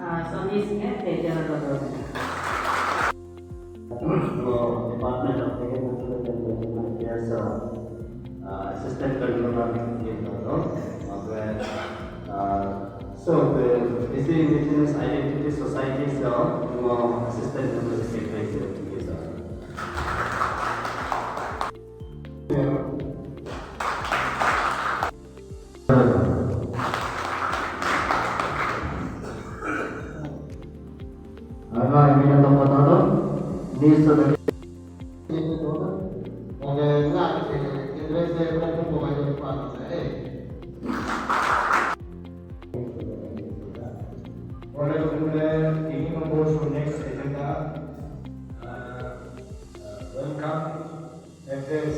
Some is the general government. Department of Agricultural Development as assistant controller in where this is Indigenous Identity Society's assistant general secretary is taking on board for next agenda, welcome FS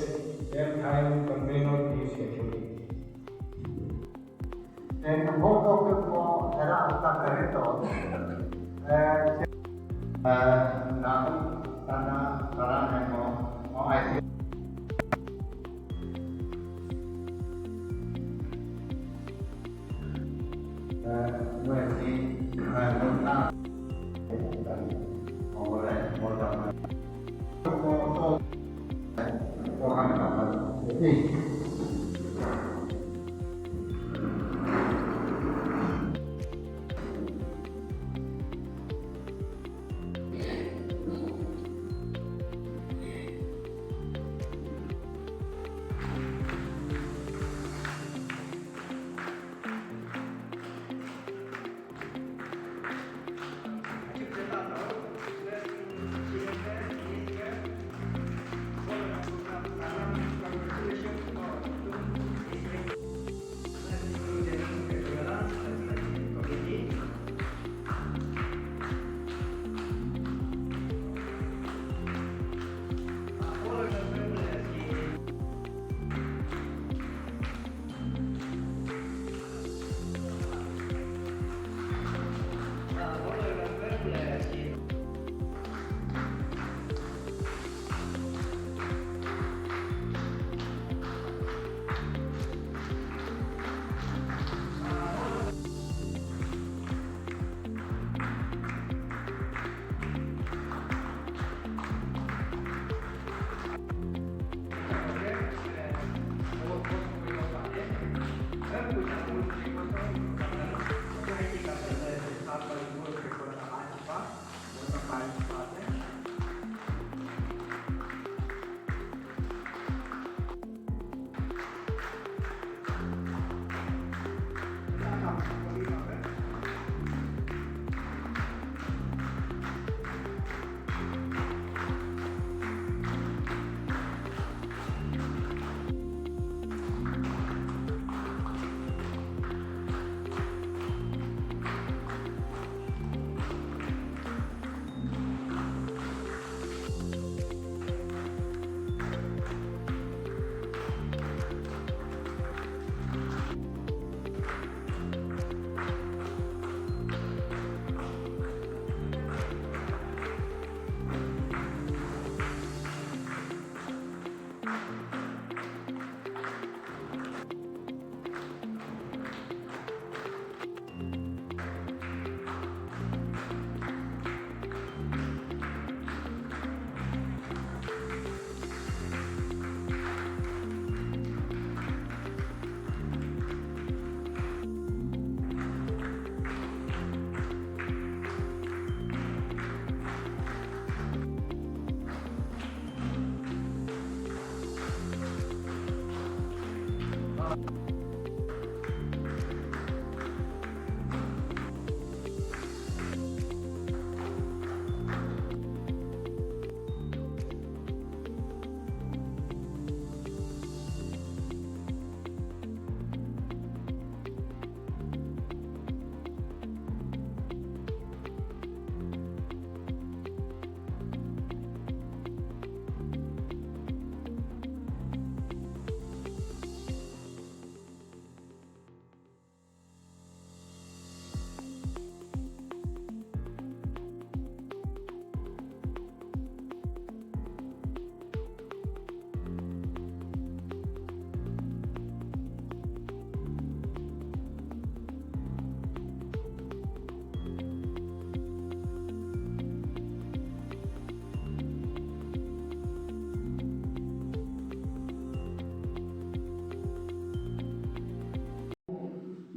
airtime convener is actually. And most of them era hasta correcto. Namun karena sekarang yang mau IC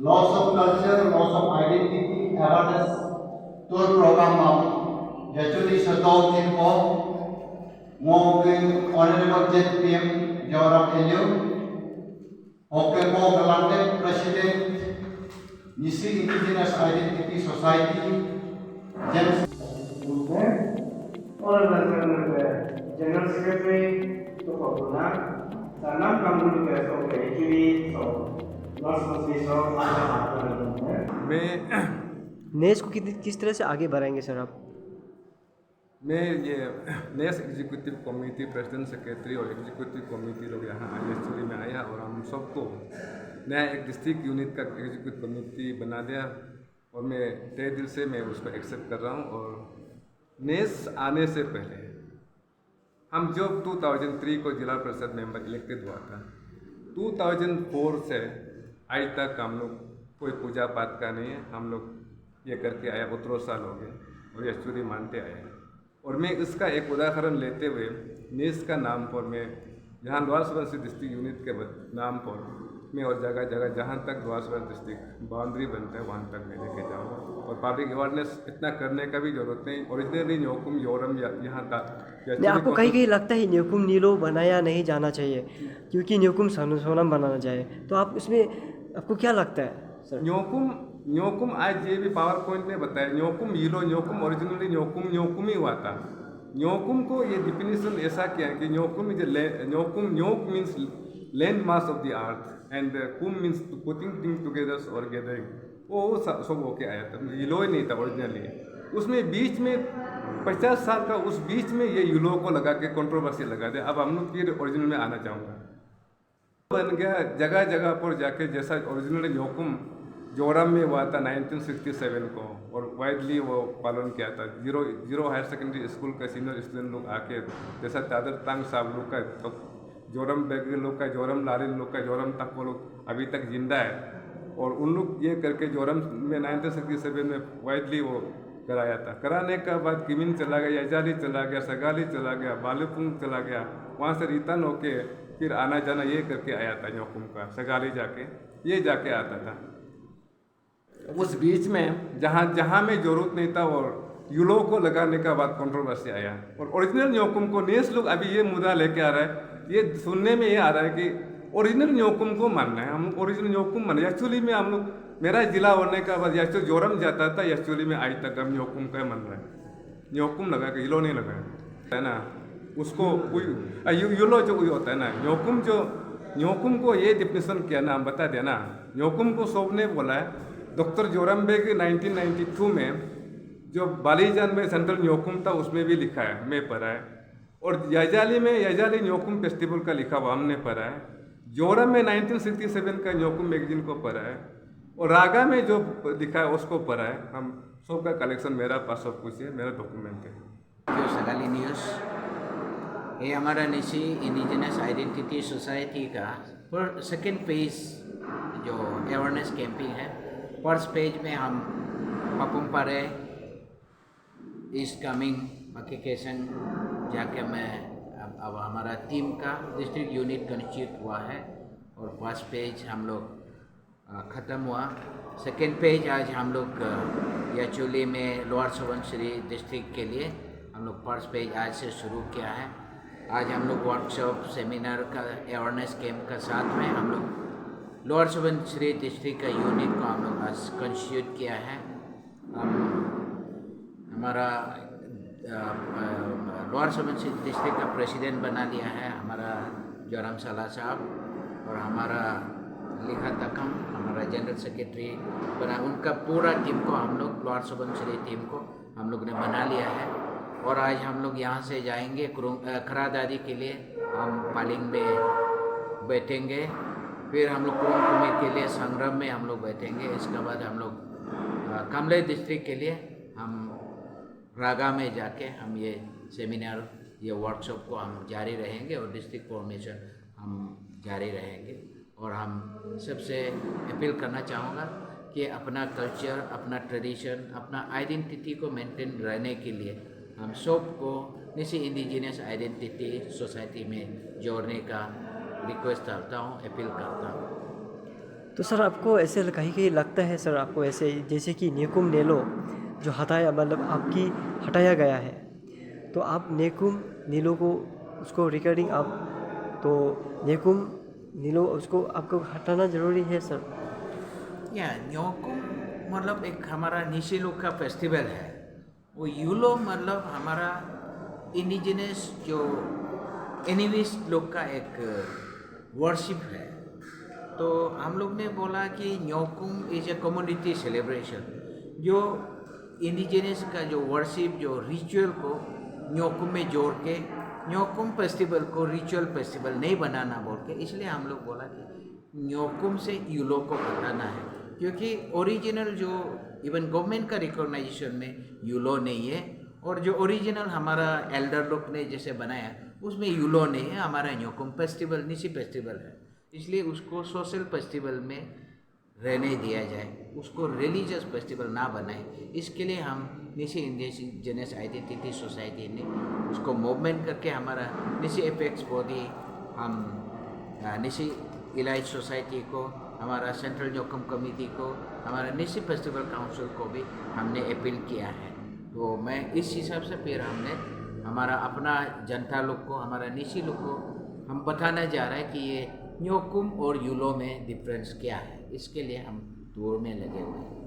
loss of culture, loss of identity, awareness tour program of Yachuli Sadol Tinpo, Moking Honorable JPM Joram Elio, Hoke Mo Galante, President, Nisi Indigenous Identity Society, James. General Secretary to Papua, Sanam Kamulu Gaso, actually, so lots of this of मैं नेस को किस तरह से आगे बढ़ाएंगे sir आप? मैं ये नेस एग्जीक्यूटिव कमेटी प्रेसिडेंट सेक्रेटरी और एग्जीक्यूटिव कमेटी लोग यहाँ एक्चुअली में आया और हम सबको नया एक डिस्ट्रिक्ट यूनिट का एग्जीक्यूटिव कमेटी बना दिया और मैं तय दिल से मैं उसको एक्सेप्ट कर रहा हूँ। और नेस आने से पहले हम जब 2003 को जिला परिषद मेंबर इलेक्टेड हुआ था, 2004 से आज तक हम लोग कोई पूजा पाठ का नहीं है, हम लोग ये करके आया, 17 साल हो गए और एक्चुअली मानते आए हैं। और मैं इसका एक उदाहरण लेते हुए नेस का नाम पर मैं यहाँ लोअर सुबनसिरी डिस्ट्रिक्ट यूनिट के नाम पर मैं और जगह जगह जहाँ तक लोअर सुबनसिरी डिस्ट्रिक्ट बाउंड्री बनता है वहाँ तक मैं लेके जाऊँगा। और पब्लिक अवेयरनेस इतना करने का भी जरूरत नहीं, ओरिजिनली न्योकुम योरम यहाँ तक नहीं, आपको कहीं कहीं लगता है न्योकुम नीलो बनाया नहीं जाना चाहिए क्योंकि न्योकुम सोनम बनाना चाहिए, तो आप इसमें आपको क्या लगता है सर? न्योकुम आज ये भी पावर पॉइंट में बताया, न्योकुम यीलो न्योकुम ओरिजिनली न्योकुम ही हुआ था। न्योकुम को ये डिफिनीशन ऐसा किया है कि न्योकुम न्योक means land mass of the earth and कुम मीन्स पुटिंग थिंग टुगेदर और गैदरिंग, वो सब होके आया था, यीलो ही नहीं था ओरिजिनली। उसमें बीच में 50 साल का उस बीच में ये यूलो को लगा के कंट्रोवर्सी लगा दे। अब हम लोग फिर ओरिजिनल में आना चाहूँगा, बन गया जगह जगह पर जाके, जैसा ओरिजिनल न्योकुम जोरम में हुआ था 1967 को और वाइडली वो पालन किया था। जीरो हायर सेकेंडरी स्कूल का सीनियर स्टूडेंट लोग आके, जैसा तादर तांग साहब लोग का, तो जोरम बेगे लोग का, जोरम लालिन लोग का, जोरम तक वो लोग अभी तक जिंदा है। और उन लोग ये करके जोरम में 1967 में वाइडली वो कराया था। कराने के बाद किमिन चला गया, यजाली चला गया, सगाली चला गया, बालुपुंग चला गया, वहाँ से रिटर्न होके फिर आना जाना ये करके आया था न्योकुम का, सगाली जाके ये जाके आता था। उस बीच में जहाँ में जरूरत नहीं था और यूलो को लगाने का बाद कंट्रोवर्सी आया और ओरिजिनल न्योकुम को नेस लोग अभी ये मुद्दा लेके आ रहा है, ये सुनने में ये आ रहा है कि ओरिजिनल न्योकुम को मानना है, हम ओरिजिनल न्योकुम मानना है। एक्चुअली में हम लोग, मेरा जिला होने का बाद एक्चुअली जोरम जाता था, एक्चुअली में आज तक हम न्योकुम का मन रहा है, न्योकुम लगा के यूलो नहीं लगा है ना। उसको कोई यूलो जो कोई होता है ना, न्योकुम को ये डिफिनेशन किया ना, हम बता दिया ना, न्योकुम को सबने बोला है। डॉक्टर जोरम बेग 1992 में जो बालीजान में सेंट्रल न्योकुम था उसमें भी लिखा है, मैं पढ़ा है। और यजाली में यजाली न्योकुम फेस्टिवल का लिखा हुआ हमने पढ़ा है। जोरम में 1967 का न्योकुम मैगजीन को पढ़ा है और रागा में जो लिखा है उसको पढ़ा है। हम सबका कलेक्शन मेरा पास सब कुछ है, मेरा डॉक्यूमेंट है। जो सगाली न्यूज़ ये हमारा निसी इंडिजिनस आइडेंटिटी सोसाइटी का पर सेकेंड पेज जो अवेयरनेस कैंपिंग है। फर्स्ट पेज में हम पपुमपारे ईस्ट कमिंग मकिकेशन जाके मैं अब हमारा टीम का डिस्ट्रिक्ट यूनिट कंस्टिट्यूट हुआ है और फर्स्ट पेज हम लोग ख़त्म हुआ। सेकेंड पेज आज हम लोग याचुली में लोअर सुबनसिरी डिस्ट्रिक्ट के लिए हम लोग फर्स्ट पेज आज से शुरू किया है। आज हम लोग वर्कशॉप सेमिनार का अवेयरनेस कैंप का साथ में हम लोग लोअर सुबनसिरी डिस्ट्रिक्ट का यूनिट को हम लोग आज कंस्टिट्यूट किया है। हमारा लोअर सुबनसिरी डिस्ट्रिक्ट का प्रेसिडेंट बना लिया है हमारा जोरम साला साहब और हमारा लिखा तकम हमारा जनरल सेक्रेटरी बना, उनका पूरा टीम को हम लोग लोअर सुबनसिरी टीम को हम लोग ने बना लिया है। और आज हम लोग यहाँ से जाएंगे खरादादी के लिए, हम पालिंग में बैठेंगे, फिर हम लोग कुरुंकुमी के लिए संग्राम में हम लोग बैठेंगे। इसके बाद हम लोग कमले डिस्ट्रिक्ट के लिए हम रागा में जाके हम ये सेमिनार ये वर्कशॉप को हम जारी रहेंगे और डिस्ट्रिक्ट फॉर्मेशन हम जारी रहेंगे। और हम सबसे अपील करना चाहूँगा कि अपना कल्चर, अपना ट्रेडिशन, अपना आइडेंटिटी को मेंटेन रहने के लिए हम सबको निसी इंडिजिनस आइडेंटिटी सोसाइटी में जोड़ने का रिक्वेस्ट करता हूँ, अपील करता हूँ। तो सर आपको ऐसे कहीं कहीं लगता है सर, आपको ऐसे जैसे कि नेकुम नेलो जो हटाया, मतलब आपकी हटाया गया है, तो आप नेकुम नीलो को उसको रिगार्डिंग आप तो नेकुम नीलो उसको आपको हटाना ज़रूरी है सर? या न्योकुम मतलब एक हमारा निशी लोग का फेस्टिवल है, वो यूलो मतलब हमारा इंडिजिनस जो एनिविस लोग का एक वर्शिप है। तो हम लोग ने बोला कि Nyokum is a community celebration, जो इंडिजिनस का जो वर्शिप जो रिचुअल को न्योकुम में जोड़ के न्योकुम फेस्टिवल को रिचुअल फेस्टिवल नहीं बनाना बोल के, इसलिए हम लोग बोला कि न्योकुम से यूलो को हटाना है, क्योंकि ओरिजिनल जो इवन गवर्नमेंट का रिकॉग्नाइजेशन में यूलो नहीं है, और जो ओरिजिनल हमारा एल्डर लोग ने जैसे बनाया उसमें यूलो नहीं है, हमारा न्योकुम फेस्टिवल निशी फेस्टिवल है, इसलिए उसको सोशल फेस्टिवल में रहने दिया जाए, उसको रिलीजियस फेस्टिवल ना बनाए। इसके लिए हम निशी इंडिजिनस आइडेंटिटी सोसाइटी ने उसको मूवमेंट करके हमारा निशी एपेक्स बॉडी, हम निशी इलाइट सोसाइटी को, हमारा सेंट्रल न्योकुम कमेटी को, हमारा निशी फेस्टिवल काउंसिल को भी हमने अपील किया है। तो मैं इस हिसाब से फिर हमने हमारा अपना जनता लोग को, हमारा निशी लोग को हम बताना जा रहा है कि ये न्योकुम और यूलो में डिफरेंस क्या है, इसके लिए हम टूर में लगे हुए हैं।